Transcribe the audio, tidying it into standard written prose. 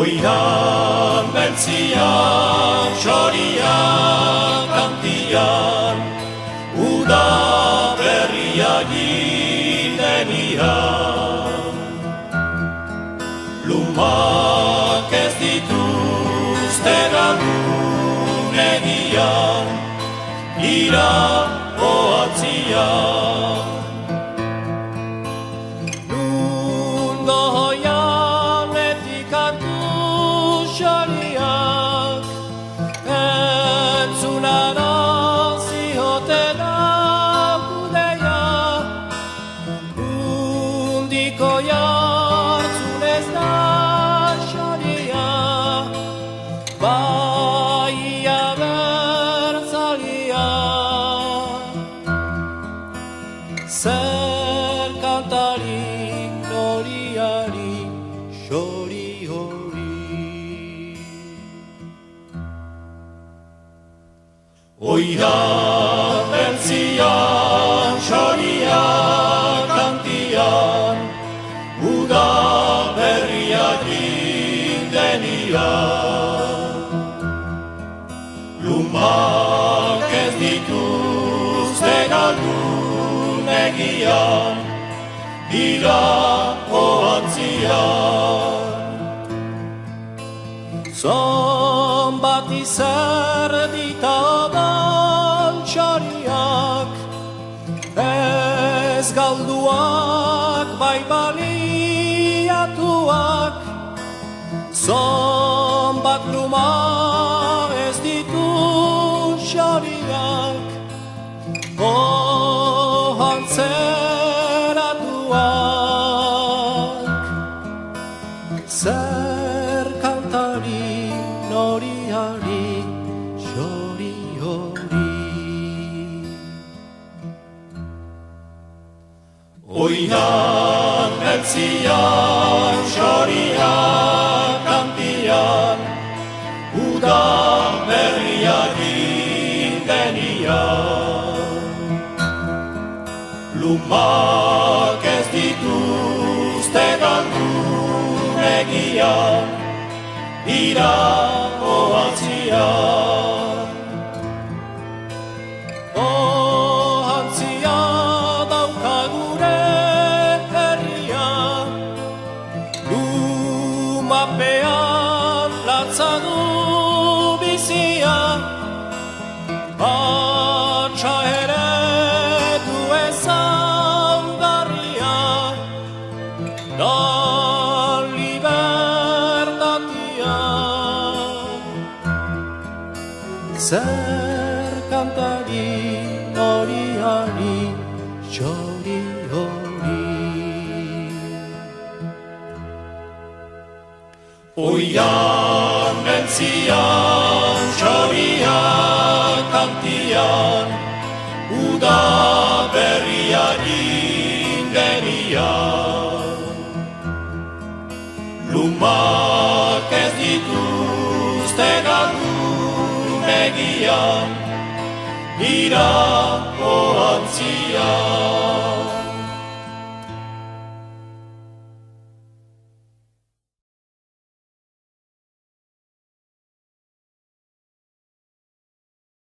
Oihan, beltzian, txorian, kantian, uda berria gindenian. Lumak ez dituzte galdu negian, ira oatzian. Zer kantari noriari xori hori. Oihan, beltzian, txorian, kantian, uda berria gindenian. Lumak ez dituzte galdu negian, ira oatzian. Zonbat izer ditadan txoriak, ez galduak bai baliatuak. Zonbat luma ez ditu txoriak, zer kantari noriari xori hori. Oihan, beltzian, txorian, kantian, uda berria gindenian. Lumak ez dituzte galdu negian, ira oatzian. Ohantzia dauka gure herrian, lumapean latza du bizia, atxa ere du ezaugarria, da libertatia. Zer kantari noriari xori hori. Oihan, beltzian, txorian, kantian, uda berria gindenian. Lumak ez dituzte galdu negian, ira oatzian.